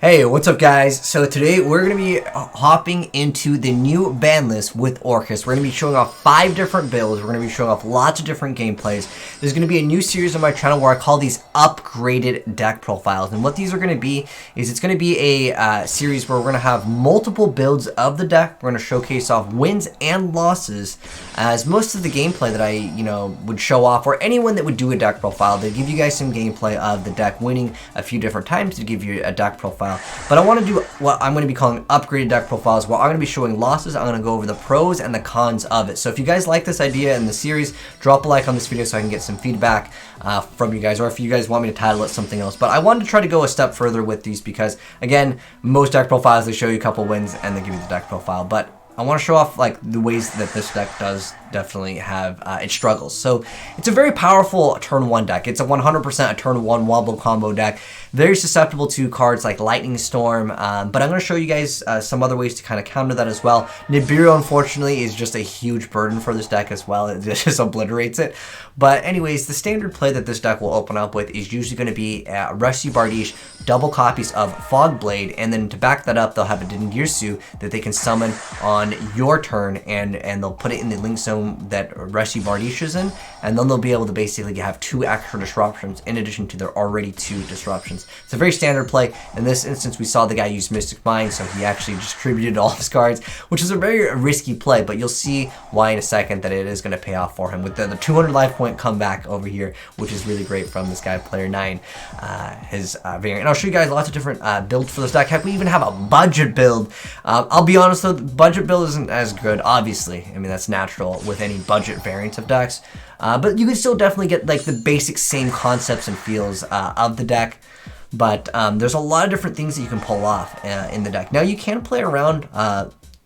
Hey, what's up guys? So today we're going to be hopping into the new Banlist with Orcust. We're going to be showing off 5 different builds. We're going to be showing off lots of different gameplays. There's going to be a new series on my channel where I call these upgraded deck profiles. And what these are going to be is it's going to be a series where we're going to have multiple builds of the deck. We're going to showcase off wins and losses, as most of the gameplay that I, would show off, or anyone that would do a deck profile, they give you guys some gameplay of the deck winning a few different times to give you a deck profile. But I want to do what I'm going to be calling upgraded deck profiles, where I'm going to be showing losses. I'm going to go over the pros and the cons of it. So if you guys like this idea and the series, drop a like on this video so I can get some feedback from you guys, or if you guys want me to title it something else. But I wanted to try to go a step further with these because, again, most deck profiles, they show you a couple wins and they give you the deck profile. But I want to show off like the ways that this deck does definitely have its struggles. So it's a very powerful turn 1 deck. It's a 100% a turn 1 wobble combo deck. Very susceptible to cards like Lightning Storm, but I'm going to show you guys some other ways to kind of counter that as well. Nibiru, unfortunately, is just a huge burden for this deck as well. It just obliterates it. But anyways, the standard play that this deck will open up with is usually going to be Rusty Bardiche, double copies of Fogblade, and then to back that up, they'll have a Dingirsu that they can summon on your turn, and they'll put it in the link zone that Rusty Bardiche is in, and then they'll be able to basically have 2 extra disruptions in addition to their already 2 disruptions. It's a very standard play. In this instance, we saw the guy use Mystic Mind, so he actually distributed all of his cards, which is a very risky play, but you'll see why in a second that it is going to pay off for him with the 200 life point comeback over here, which is really great from this guy, player 9, his variant. And I'll show you guys lots of different builds for this deck. Heck, we even have a budget build. I'll be honest though, the budget build isn't as good, obviously. I mean, that's natural with any budget variant of decks. But you can still definitely get like the basic same concepts and feels of the deck. But there's a lot of different things that you can pull off in the deck. Now you can play around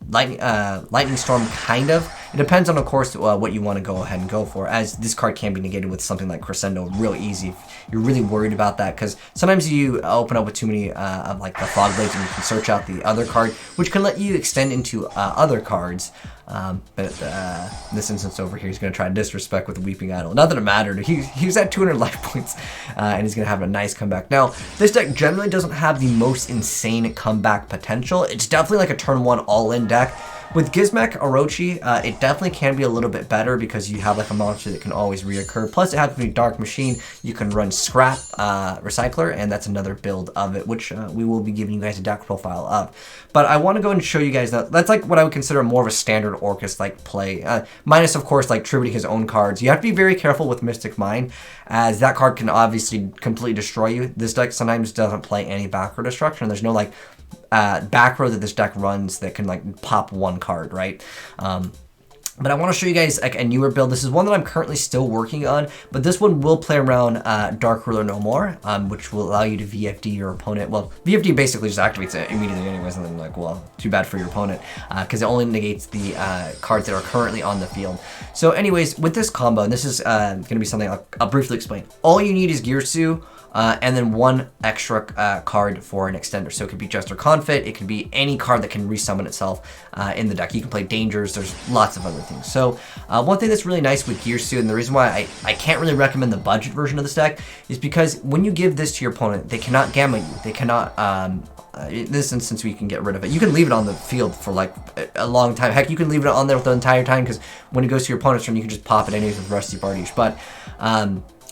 Lightning Storm, kind of. It depends on, of course, what you want to go ahead and go for, as this card can be negated with something like Crescendo real easy if you're really worried about that, because sometimes you open up with too many of like the Fog Blades and you can search out the other card, which can let you extend into other cards. But in this instance over here, he's going to try to disrespect with the Weeping Idol. Not that it mattered. He was at 200 life points, and he's going to have a nice comeback. Now, this deck generally doesn't have the most insane comeback potential. It's definitely like a turn 1 all-in deck. With Gizmek Orochi, it definitely can be a little bit better because you have like a monster that can always reoccur. Plus, it has to be Dark Machine. You can run Scrap Recycler, and that's another build of it, which we will be giving you guys a deck profile of. But I want to go and show you guys that that's like what I would consider more of a standard Orcust like play, minus of course like tributing his own cards. You have to be very careful with Mystic Mind, as that card can obviously completely destroy you. This deck sometimes doesn't play any back row destruction. There's no like back row that this deck runs that can like pop 1 card, right? But I want to show you guys like a newer build. This is one that I'm currently still working on, but this one will play around Dark Ruler No More, which will allow you to VFD your opponent. Well, VFD basically just activates it immediately anyways, and then like, well, too bad for your opponent, because it only negates the cards that are currently on the field. So anyways, with this combo, and this is going to be something I'll briefly explain. All you need is Girsu, and then 1 extra card for an extender. So it could be Jester Confit, it could be any card that can resummon itself in the deck. You can play Dangers, there's lots of other things. So one thing that's really nice with Girsu, and the reason why I can't really recommend the budget version of this deck, is because when you give this to your opponent, they cannot Gamma you. They cannot, in this instance, we can get rid of it. You can leave it on the field for like a long time. Heck, you can leave it on there the entire time, because when it goes to your opponent's turn, you can just pop it anyways with Rusty Bardiche. But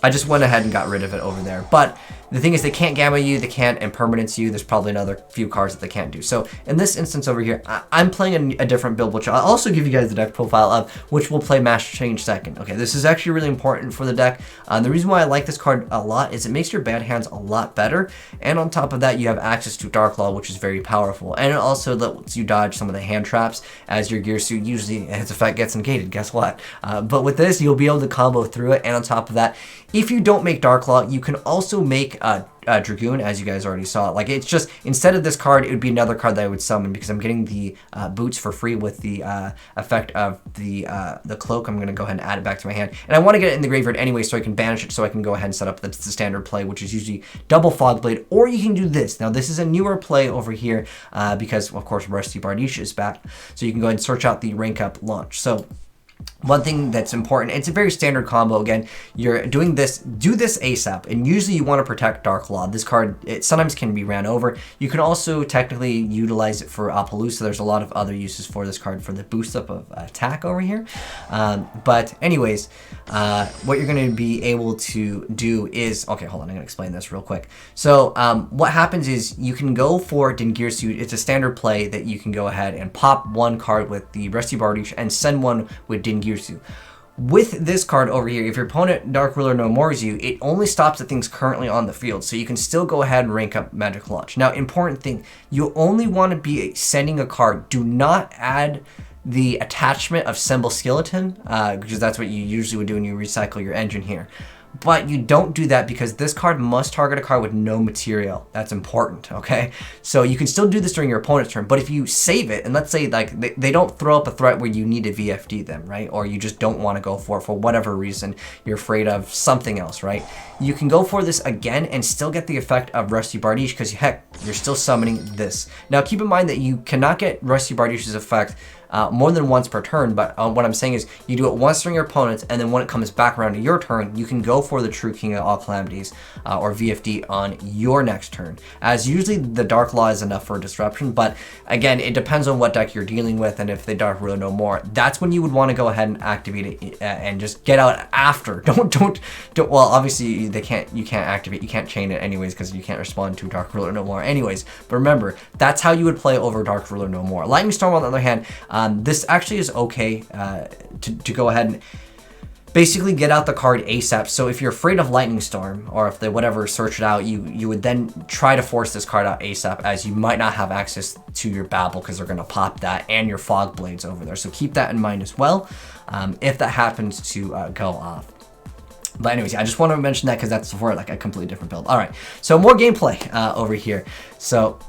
I just went ahead and got rid of it over there. But the thing is, they can't Gamma you, they can't Impermanence you. There's probably another few cards that they can't do. So in this instance over here, I'm playing a different build, which I'll also give you guys the deck profile of, which will play Master Change second. Okay, this is actually really important for the deck. The reason why I like this card a lot is it makes your bad hands a lot better. And on top of that, you have access to Dark Law, which is very powerful. And it also lets you dodge some of the hand traps, as your Girsu usually, its effect gets negated. Guess what? But with this, you'll be able to combo through it. And on top of that, if you don't make Dark Law, you can also make Dragoon, as you guys already saw. Like, it's just, instead of this card, it would be another card that I would summon, because I'm getting the boots for free with the effect of the cloak. I'm going to go ahead and add it back to my hand. And I want to get it in the graveyard anyway, so I can banish it, so I can go ahead and set up the standard play, which is usually double Fogblade, or you can do this. Now, this is a newer play over here, because, of course, Rusty Bardiche is back. So you can go ahead and search out the rank up launch. So One thing that's important, it's a very standard combo. Again, you're doing this, do this ASAP, and usually you want to protect Dark Law. This card, it sometimes can be ran over. You can also technically utilize it for Appaloosa. There's a lot of other uses for this card for the boost up of attack over here. But anyways, what you're going to be able to do is, okay, hold on, I'm going to explain this real quick. So what happens is you can go for Dingirsu. It's a standard play that you can go ahead and pop one card with the Rusty Bardiche and send one with Dingirsu. With this card over here, if your opponent Dark Ruler no mores you, it only stops at things currently on the field, so you can still go ahead and rank up Magic Launch. Now, important thing, you only want to be sending a card. Do not add the attachment of Symbol Skeleton, because that's what you usually would do when you recycle your engine here. But you don't do that because this card must target a card with no material. That's important, okay? So you can still do this during your opponent's turn, but if you save it, and let's say like they don't throw up a threat where you need to VFD them, right? Or you just don't want to go for it for whatever reason, you're afraid of something else, right? You can go for this again and still get the effect of Rusty Bardiche because heck, you're still summoning this. Now keep in mind that you cannot get Rusty Bardiche's effect more than once per turn, but what I'm saying is you do it once during your opponent's, and then when it comes back around to your turn, you can go for the True King of All Calamities or VFD on your next turn, as usually the Dark Law is enough for a disruption, but again, it depends on what deck you're dealing with, and if they Dark Ruler no more, that's when you would want to go ahead and activate it and just get out after. Don't well, obviously you can't activate, you can't chain it anyways because you can't respond to Dark Ruler no more anyways, but remember, that's how you would play over Dark Ruler no more. Lightning Storm, on the other hand, this actually is okay to go ahead and basically get out the card ASAP. So if you're afraid of Lightning Storm, or if they whatever search it out, you would then try to force this card out ASAP, as you might not have access to your Babel because they're going to pop that and your Fog Blades over there. So keep that in mind as well if that happens to go off. But anyways, I just want to mention that because that's for like a completely different build. All right, so more gameplay over here. So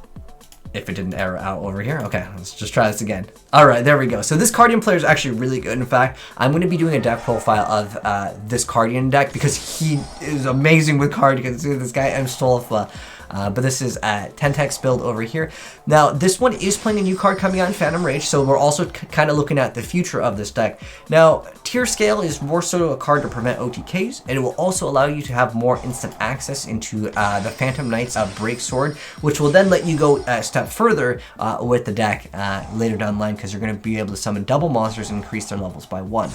if it didn't error out over here. Okay, let's just try this again. All right, there we go. So this Cardian player is actually really good. In fact, I'm going to be doing a deck profile of this Cardian deck because he is amazing with card. You can see this guy, M. Stolfa. But this is a 10-text build over here. Now, this one is playing a new card coming out in Phantom Rage, so we're also kind of looking at the future of this deck. Now, Tier Scale is more so a card to prevent OTKs, and it will also allow you to have more instant access into the Phantom Knights of Break Sword, which will then let you go a step further with the deck later down the line, because you're going to be able to summon double monsters and increase their levels by 1.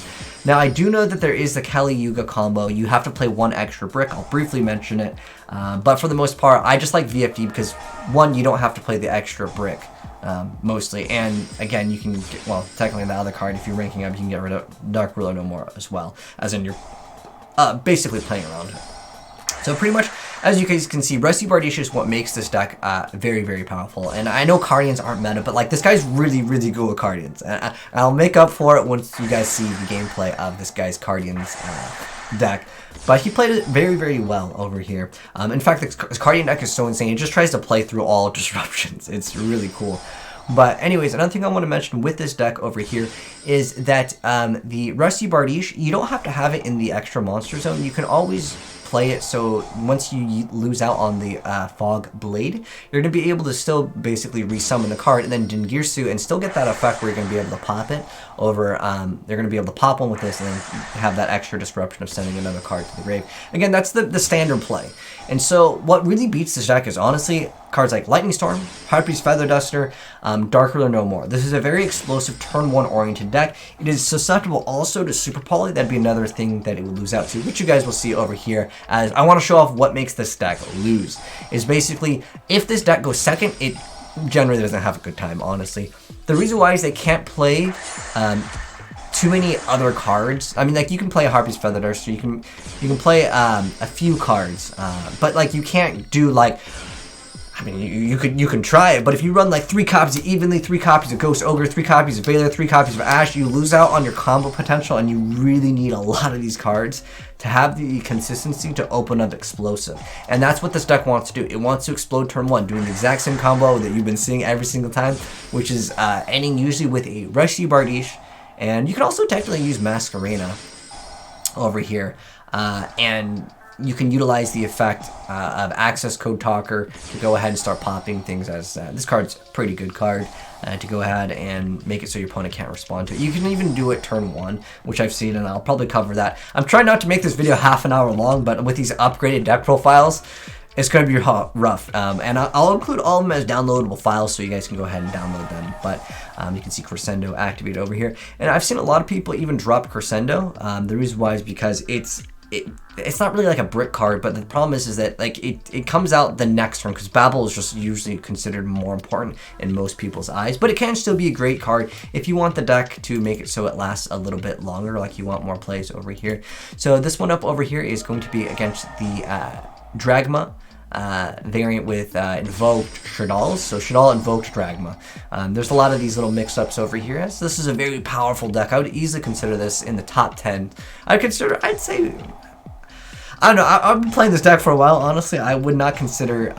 Now, I do know that there is the Kali Yuga combo. You have to play 1 extra brick. I'll briefly mention it. But for the most part, I just like VFD because, 1, you don't have to play the extra brick, mostly, and again, you can get, well, technically the other card, if you're ranking up, you can get rid of Dark Ruler no more as well, as in you're basically playing around. So pretty much, as you guys can see, Rusty Bardiche is what makes this deck very, very powerful. And I know Cardians aren't meta, but like this guy's really, really good with Cardians. And I'll make up for it once you guys see the gameplay of this guy's Cardians deck. But he played it very, very well over here. In fact, this Cardian deck is so insane. It just tries to play through all disruptions. It's really cool. But anyways, another thing I want to mention with this deck over here is that the Rusty Bardiche, you don't have to have it in the extra monster zone. You can always play it so once you lose out on the Fog Blade, you're going to be able to still basically resummon the card and then Dingirsu and still get that effect where you're going to be able to pop it over, they're going to be able to pop one with this and then have that extra disruption of sending another card to the grave. Again, that's the standard play. And so what really beats this deck is honestly cards like Lightning Storm, Harpy's Feather Duster, Dark Ruler no more. This is a very explosive turn 1 oriented deck. It is susceptible also to Super Poly. That'd be another thing that it would lose out to, which you guys will see over here, as I want to show off what makes this deck lose. Is basically, if this deck goes second, it generally doesn't have a good time, honestly. The reason why is they can't play too many other cards. I mean, like, you can play a Harpy's Feather Duster, you can play a few cards, but like you can't do like, I mean, you can try it, but if you run like 3 copies of Evenly, 3 copies of Ghost Ogre, 3 copies of Valor, 3 copies of Ash, you lose out on your combo potential, and you really need a lot of these cards to have the consistency to open up explosive. And that's what this deck wants to do. It wants to explode turn 1, doing the exact same combo that you've been seeing every single time, which is ending usually with a Rusty Bardiche, and you can also technically use Masquerena over here, and you can utilize the effect of Access Code Talker to go ahead and start popping things as this card's a pretty good card to go ahead and make it so your opponent can't respond to it. You can even do it turn 1, which I've seen, and I'll probably cover that. I'm trying not to make this video half an hour long, but with these upgraded deck profiles, it's going to be rough. And I'll include all of them as downloadable files so you guys can go ahead and download them. But you can see Crescendo activated over here. And I've seen a lot of people even drop Crescendo. The reason why is because it's not really like a brick card, but the problem is that like it comes out the next turn, because Babel is just usually considered more important in most people's eyes. But it can still be a great card if you want the deck to make it so it lasts a little bit longer, like you want more plays over here. So this one up over here is going to be against the Dragma variant with Invoked Shadals. So Shadal Invoked Dragma. There's a lot of these little mix-ups over here. As this is a very powerful deck. I would easily consider this in the top 10. I'd say, I don't know, I've been playing this deck for a while. Honestly, I would not consider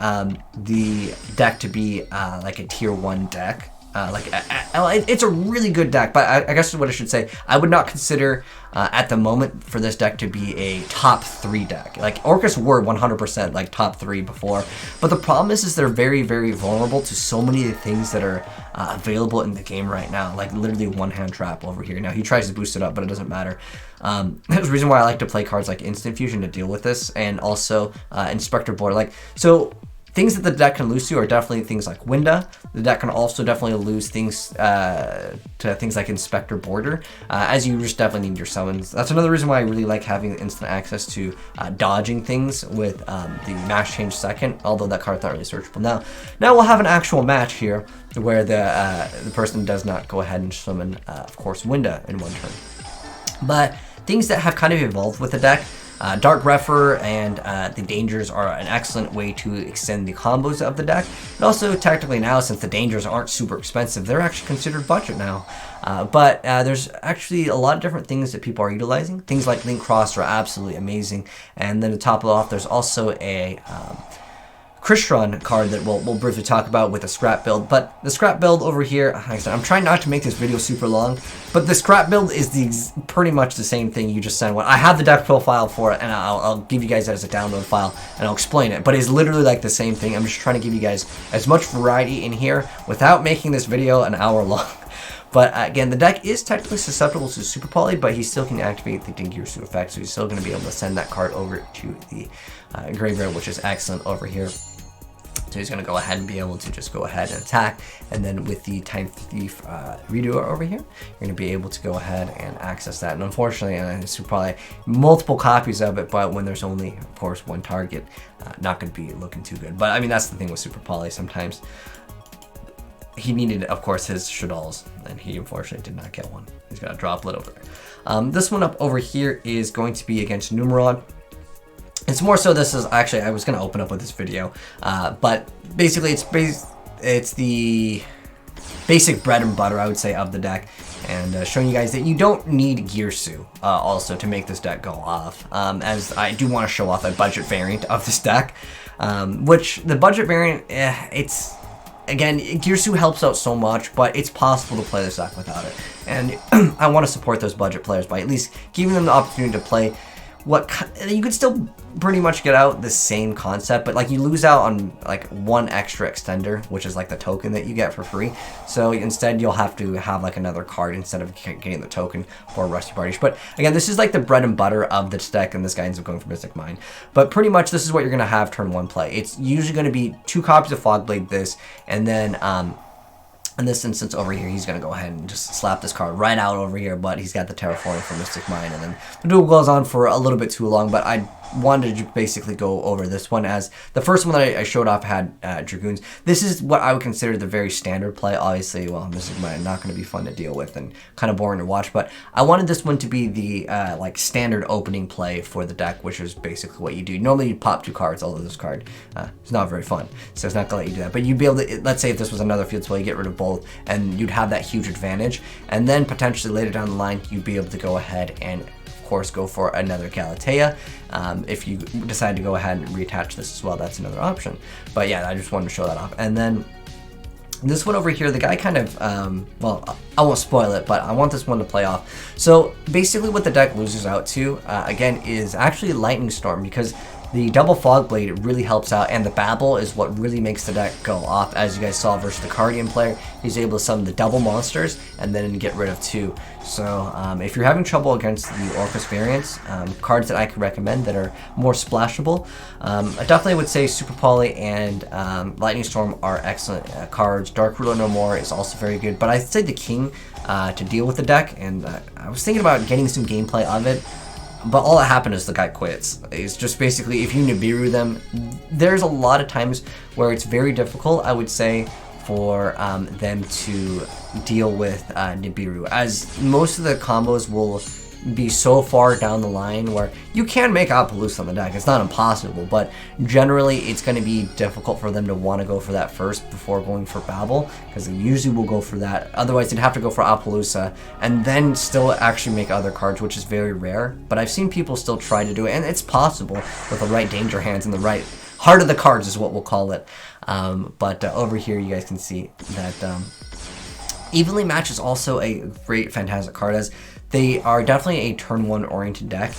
the deck to be like a tier 1 deck. It's a really good deck, but I guess what I should say, I would not consider at the moment for this deck to be a top 3 deck. Like Orcust were 100% like top 3 before, but the problem is they're very, very vulnerable to so many of the things that are available in the game right now. Like literally one hand trap over here. Now he tries to boost it up, but it doesn't matter. There's a reason why I like to play cards like Instant Fusion to deal with this, and also Inspector Board. So things that the deck can lose to are definitely things like Winda. The deck can also definitely lose things to things like Inspector Border, as you just definitely need your summons. That's another reason why I really like having instant access to dodging things with the Mash Change Second, although that card's not really searchable. Now we'll have an actual match here where the person does not go ahead and summon, of course, Winda in one turn. But things that have kind of evolved with the deck, Dark Refer and the Dangers are an excellent way to extend the combos of the deck. And also, technically now, since the Dangers aren't super expensive, they're actually considered budget now. But there's actually a lot of different things that people are utilizing. Things like Link Cross are absolutely amazing. And then to top it off, there's also a Crystron card that we'll briefly talk about with a scrap build. But the scrap build over here, like I said, I'm trying not to make this video super long, but the scrap build is pretty much the same thing you just sent. I have the deck profile for it, and I'll give you guys that as a download file, and I'll explain it. But it's literally like the same thing. I'm just trying to give you guys as much variety in here without making this video an hour long. But again, the deck is technically susceptible to Super Poly, but he still can activate the Dingirsu effect, so he's still going to be able to send that card over to the graveyard, which is excellent over here. So he's going to go ahead and be able to just go ahead and attack. And then with the Time Thief Redoer over here, you're going to be able to go ahead and access that. And unfortunately, there's probably multiple copies of it, but when there's only, of course, one target, not going to be looking too good. But I mean, that's the thing with Super Poly. Sometimes he needed, of course, his Shadals, and he unfortunately did not get one. He's got a droplet over there. This one up over here is going to be against Numeron. It's more so, this is actually, I was going to open up with this video, but basically it's the basic bread and butter, I would say, of the deck, and showing you guys that you don't need Girsu also to make this deck go off, as I do want to show off a budget variant of this deck, which the budget variant, it's, again, Girsu helps out so much, but it's possible to play this deck without it, and I want to support those budget players by at least giving them the opportunity to play what you could still pretty much get out the same concept, but like you lose out on like one extra extender, which is like the token that you get for free. So instead you'll have to have like another card instead of getting the token for Rusty Parties. But again, this is like the bread and butter of this deck, and this guy ends up going for Mystic Mine. But pretty much this is what you're gonna have turn 1 play. It's usually gonna be 2 copies of Fogblade this, and then in this instance over here, he's going to go ahead and just slap this card right out over here, but he's got the Terraforming for Mystic Mine, and then the duel goes on for a little bit too long, but I wanted to basically go over this one, as the first one that I showed off had Dragoons. This is what I would consider the very standard play. Obviously, well, Mystic Mine not going to be fun to deal with and kind of boring to watch, but I wanted this one to be the like standard opening play for the deck, which is basically what you do. Normally you pop 2 cards, although this card is not very fun, so it's not going to let you do that, but you'd be able to, let's say if this was another field play, you get rid of both, and you'd have that huge advantage, and then potentially later down the line you'd be able to go ahead and of course go for another Galatea. If you decide to go ahead and reattach this as well, that's another option. But yeah, I just wanted to show that off. And then This one over here, the guy kind of, well, I won't spoil it, but I want this one to play off. So basically what the deck loses out to, again, is actually Lightning Storm, because the double Fog Blade really helps out, and the Babble is what really makes the deck go off. As you guys saw versus the Cardian player, he's able to summon the double monsters and then get rid of 2. So if you're having trouble against the Orcust variants, cards that I could recommend that are more splashable, I definitely would say Super Poly and Lightning Storm are excellent cards. Dark Ruler No More is also very good, but I'd say the King to deal with the deck, and I was thinking about getting some gameplay of it. But all that happened is the guy quits. It's just basically, if you Nibiru them, there's a lot of times where it's very difficult, I would say, for them to deal with Nibiru, as most of the combos will be so far down the line where you can make Appaloosa on the deck. It's not impossible, but generally it's going to be difficult for them to want to go for that first before going for Babel, because they usually will go for that. Otherwise they'd have to go for Appaloosa and then still actually make other cards, which is very rare. But I've seen people still try to do it, and it's possible with the right danger hands and the right heart of the cards is what we'll call it. But over here you guys can see that Evenly Match is also a great fantastic card, as they are definitely a turn 1 oriented deck,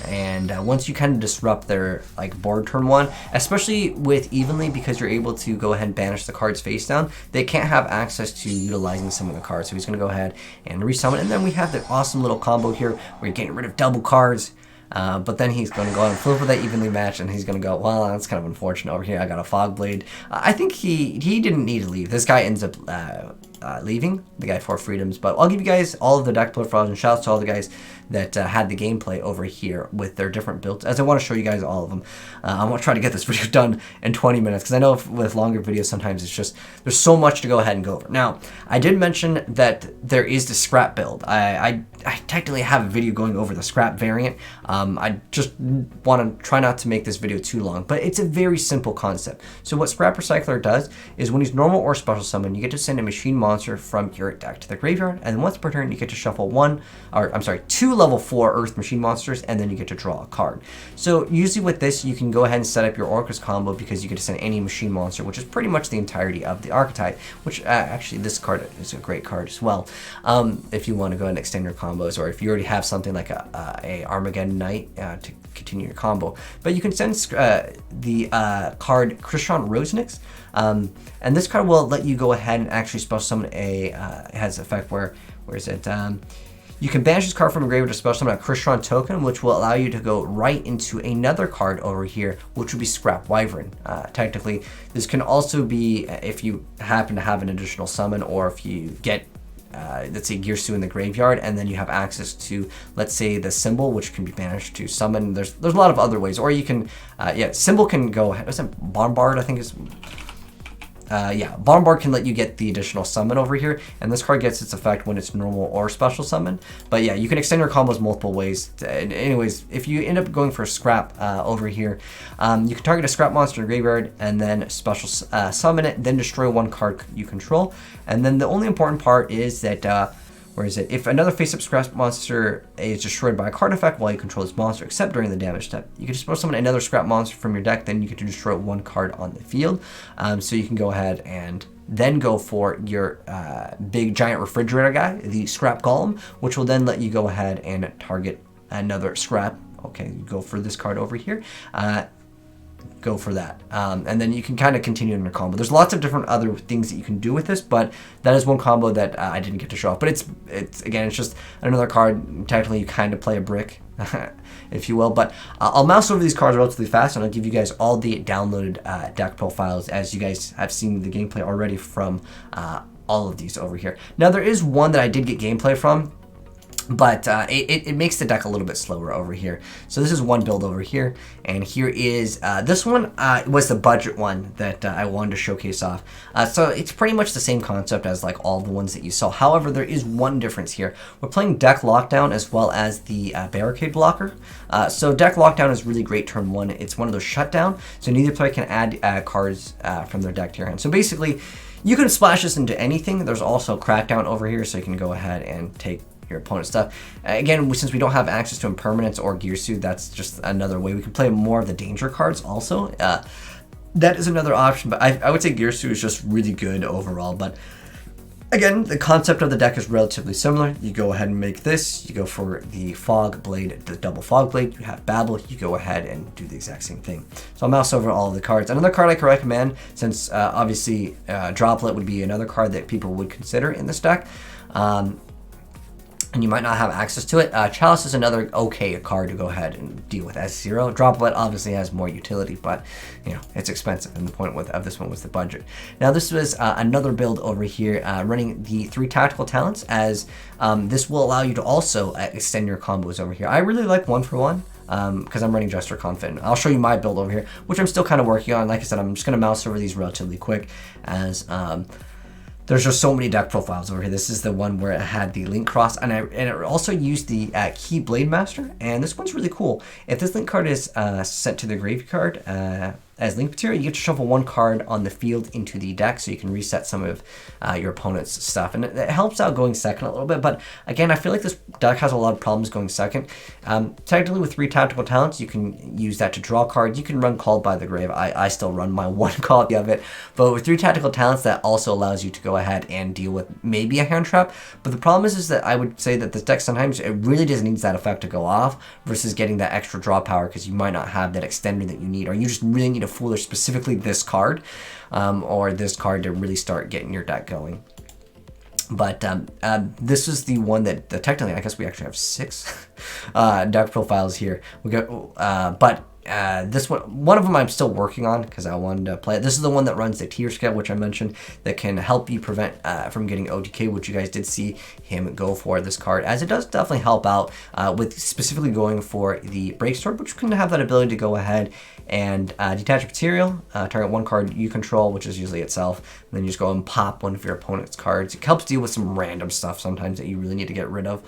and once you kind of disrupt their board turn 1, especially with Evenly, because you're able to go ahead and banish the cards face down, they can't have access to utilizing some of the cards. So he's going to go ahead and resummon, and then we have the awesome little combo here where you're getting rid of double cards. But then he's going to go out and flip with that Evenly Match, and he's going to go, well, that's kind of unfortunate over here. I got a Fog Blade. I think he didn't need to leave. This guy ends up leaving, the guy for Freedoms. But I'll give you guys all of the deck profiles, and shouts to all the guys that had the gameplay over here with their different builds, as I want to show you guys all of them. I want to try to get this video done in 20 minutes, because I know with longer videos sometimes it's just, there's so much to go ahead and go over. Now, I did mention that there is the scrap build. I technically have a video going over the scrap variant. I just want to try not to make this video too long, but it's a very simple concept. So what Scrap Recycler does is when he's normal or special summon, you get to send a machine monster from your deck to the graveyard, and once per turn you get to shuffle 2 level 4 Earth machine monsters, and then you get to draw a card. So usually with this, you can go ahead and set up your Orcust combo, because you get to send any machine monster, which is pretty much the entirety of the archetype, which actually this card is a great card as well. If you want to go ahead and extend your combos, or if you already have something like a Armageddon Knight to continue your combo. But you can send the card Krishan Rosenix, and this card will let you go ahead and actually special summon it has effect where is it? You can banish this card from a graveyard to special summon a Krishan token, which will allow you to go right into another card over here, which would be Scrap Wyvern. Technically, this can also be if you happen to have an additional summon, or if you get let's say Girsu in the graveyard, and then you have access to, let's say, the Symbol, which can be banished to summon. There's a lot of other ways, or you can Symbol can go ahead. What's that? Bombard, I think is. Bombard can let you get the additional summon over here, and this card gets its effect when it's normal or special summon. But yeah, you can extend your combos multiple ways. Anyways, if you end up going for a scrap over here, you can target a scrap monster in the graveyard and then special summon it, then destroy 1 card you control. And then the only important part is that where is it? If another face-up scrap monster is destroyed by a card effect while you control this monster, except during the damage step, you can just summon another scrap monster from your deck, then you get to destroy 1 card on the field. So you can go ahead and then go for your big giant refrigerator guy, the Scrap Golem, which will then let you go ahead and target another scrap. Okay, you go for this card over here. Go for that, and then you can kind of continue in your combo. There's lots of different other things that you can do with this, but that is one combo that I didn't get to show off. But it's again, it's just another card. Technically, you kind of play a brick, if you will. But I'll mouse over these cards relatively fast, and I'll give you guys all the downloaded deck profiles, as you guys have seen the gameplay already from all of these over here. Now, there is one that I did get gameplay from, but it makes the deck a little bit slower over here. So this is one build over here, and here is this one was the budget one that I wanted to showcase off. So it's pretty much the same concept as like all the ones that you saw. However, there is one difference here. We're playing deck lockdown as well as the barricade blocker. So deck lockdown is really great turn 1. It's one of those shutdown, so neither player can add cards from their deck to your hand. So basically, you can splash this into anything. There's also crackdown over here, so you can go ahead and take your opponent's stuff. Again, since we don't have access to impermanence or Girsu, that's just another way we can play more of the danger cards also. that is another option, but I would say Gear Suit is just really good overall. But again, the concept of the deck is relatively similar. You go ahead and make this. You go for the Fog Blade, the double Fog Blade. You have Babble. You go ahead and do the exact same thing. So I'll mouse over all of the cards. Another card I can recommend, since obviously Droplet would be another card that people would consider in this deck. And you might not have access to it. Chalice is another okay card to go ahead and deal with as 0. Droplet obviously has more utility, but you know, it's expensive, and the point of this one was the budget. Now this was another build over here, running the 3 tactical talents, as this will allow you to also extend your combos over here. I really like 1-for-1. Because I'm running Jester Confident. I'll show you my build over here, which I'm still kind of working on. Like I said, I'm just going to mouse over these relatively quick, as there's just so many deck profiles over here. This is the one where it had the Link Cross, and it also used the Key Blade Master, and this one's really cool. If this Link card is sent to the graveyard as Link material, you get to shuffle 1 card on the field into the deck, so you can reset some of your opponent's stuff, and it helps out going second a little bit. But again, I feel like this deck has a lot of problems going second. Technically, with 3 tactical talents, you can use that to draw cards. You can run Called by the Grave. I still run my 1 copy of it, but with 3 tactical talents, that also allows you to go ahead and deal with maybe a hand trap. But the problem is that I would say that this deck sometimes it really just needs that effect to go off versus getting that extra draw power, because you might not have that extender that you need, or you just really need a Foolish, specifically this card, or this card to really start getting your deck going. But this is the one that technically, I guess we actually have 6 deck profiles here. We got, but this one of them I'm still working on because I wanted to play it. This is the one that runs the tier scale, which I mentioned, that can help you prevent from getting OTK, which you guys did see him go for this card, as it does definitely help out with specifically going for the Break Sword, which can have that ability to go ahead and detach material, target 1 card you control, which is usually itself, and then you just go and pop one of your opponent's cards. It helps deal with some random stuff sometimes that you really need to get rid of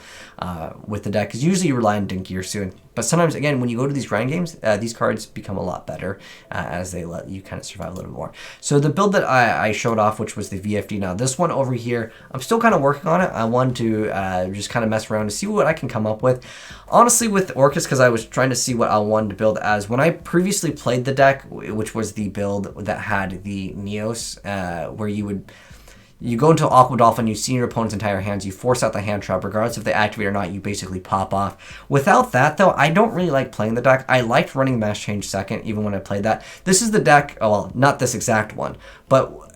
with the deck, because usually you rely on Dinky or Soon. But sometimes, again, when you go to these grind games, these cards become a lot better as they let you kind of survive a little more. So the build that I showed off, which was the VFD, now this one over here, I'm still kind of working on it. I wanted to just kind of mess around to see what I can come up with. Honestly, with Orcust, because I was trying to see what I wanted to build as. When I previously played the deck, which was the build that had the Neos, where you go into Aqua Dolphin, you see your opponent's entire hands, you force out the hand trap, regardless if they activate or not, you basically pop off. Without that, though, I don't really like playing the deck. I liked running Mass Change second, even when I played that. This is the deck, well, not this exact one, but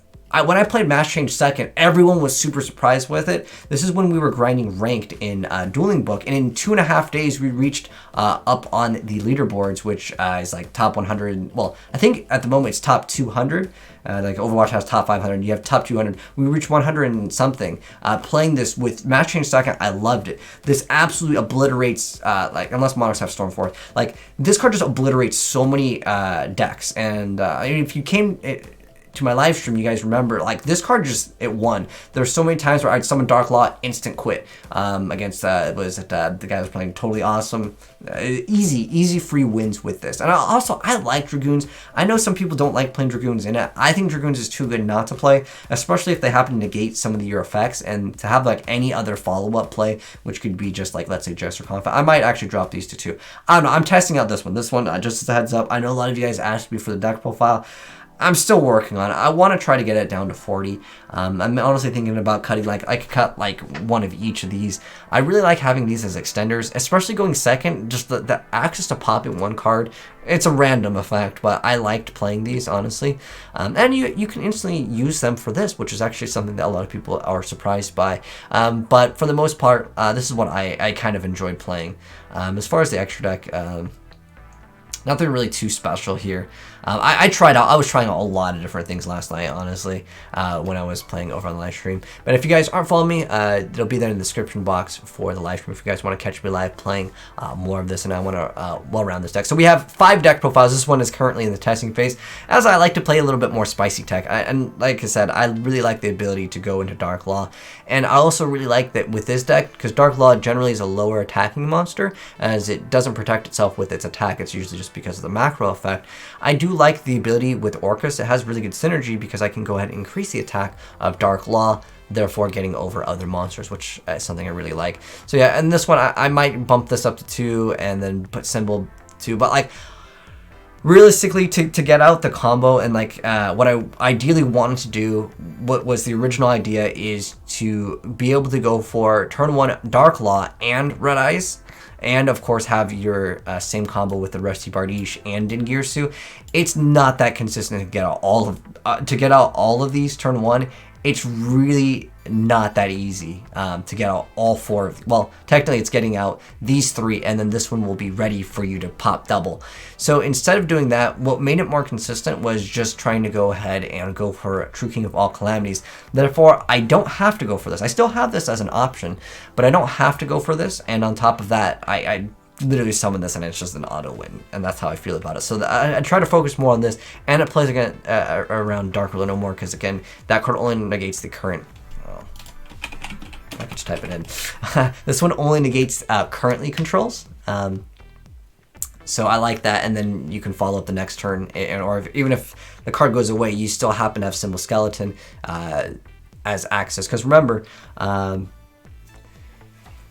when I played Mass Change second, everyone was super surprised with it. This is when we were grinding ranked in Dueling Book, and in 2.5 days, we reached up on the leaderboards, which is like top 100. Well, I think at the moment it's top 200. Like Overwatch has top 500, you have top 200. We reached 100 and something. Playing this with Mass Change second, I loved it. This absolutely obliterates, like, unless Monarchs have Stormforth, like, this card just obliterates so many decks. And if you came to my live stream, you guys remember, like, this card just, it won. There's so many times where I'd summon Dark Law, instant quit against, the guy was playing Totally Awesome. Easy free wins with this. And I like Dragoons. I know some people don't like playing Dragoons in it. I think Dragoons is too good not to play, especially if they happen to negate some of your effects, and to have like any other follow-up play, which could be just like, let's say, Jester Confident. I might actually drop these to 2. I don't know, I'm testing out this one. This one, just as a heads up, I know a lot of you guys asked me for the deck profile. I'm still working on it. I want to try to get it down to 40. I'm honestly thinking about cutting, like, I could cut like 1 of each of these. I really like having these as extenders, especially going second. Just the access to popping 1 card. It's a random effect, but I liked playing these, honestly. And you can instantly use them for this, which is actually something that a lot of people are surprised by. But for the most part, this is what I kind of enjoy playing. As far as the extra deck, nothing really too special here. I was trying out a lot of different things last night, honestly, when I was playing over on the live stream. But if you guys aren't following me, it'll be there in the description box for the live stream if you guys want to catch me live playing more of this, and I want to well around this deck. So we have 5 deck profiles. This one is currently in the testing phase, as I like to play a little bit more spicy tech. And like I said, I really like the ability to go into Dark Law. And I also really like that with this deck, because Dark Law generally is a lower attacking monster, as it doesn't protect itself with its attack. It's usually just because of the macro effect. I do like the ability with Orcust. It has really good synergy because I can go ahead and increase the attack of Dark Law, therefore getting over other monsters, which is something I really like. So yeah, and this one, I might bump this up to 2 and then put Symbol 2, but like, realistically, to get out the combo and like what I ideally wanted to do, what was the original idea, is to be able to go for turn 1 Dark Law and Red Eyes, and of course have your same combo with the Rusty Bardiche and Dingirsu. It's not that consistent to get out all of these turn 1. It's really not that easy to get out all 4 of, well, technically it's getting out these 3, and then this one will be ready for you to pop double. So instead of doing that, what made it more consistent was just trying to go ahead and go for True King of All Calamities. Therefore, I don't have to go for this. I still have this as an option, but I don't have to go for this, and on top of that, I literally summon this and it's just an auto win, and that's how I feel about it. So I try to focus more on this, and it plays again around Dark Ruler no more, because again, that card only negates the current. I can just type it in. This one only negates currently controls. So I like that, and then you can follow up the next turn, or even if the card goes away, you still happen to have Symbol Skeleton as access. Because remember,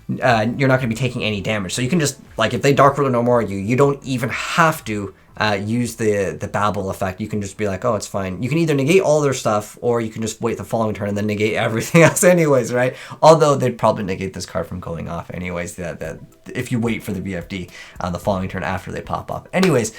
you're not going to be taking any damage. So you can just, like, if they Dark Ruler no more you don't even have to use the Babble effect. You can just be like, oh, it's fine. You can either negate all their stuff, or you can just wait the following turn and then negate everything else anyways, right? Although they'd probably negate this card from going off anyways, that if you wait for the BFD the following turn after they pop up. Anyways,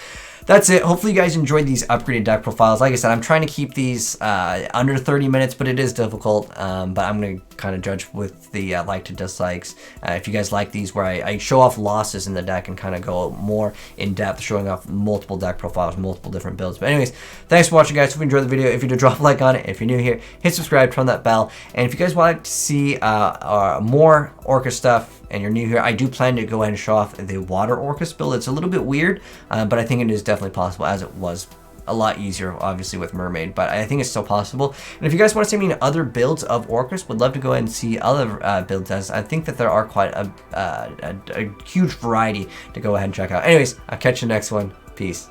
that's it. Hopefully you guys enjoyed these upgraded deck profiles. Like I said, I'm trying to keep these under 30 minutes, but it is difficult. But I'm going to kind of judge with the like to dislikes. If you guys like these where I show off losses in the deck and kind of go more in depth, showing off multiple deck profiles, multiple different builds. But anyways, thanks for watching, guys. Hope you enjoyed the video. If you did, drop a like on it. If you're new here, hit subscribe, turn on that bell. And if you guys want to see more Orcust stuff, and you're new here, I do plan to go ahead and show off the Water Orcust build. It's a little bit weird, but I think it is definitely possible, as it was a lot easier, obviously, with Mermaid, but I think it's still possible. And if you guys want to see me in other builds of Orcust, would love to go ahead and see other builds, as I think that there are quite a huge variety to go ahead and check out. Anyways, I'll catch you next one. Peace.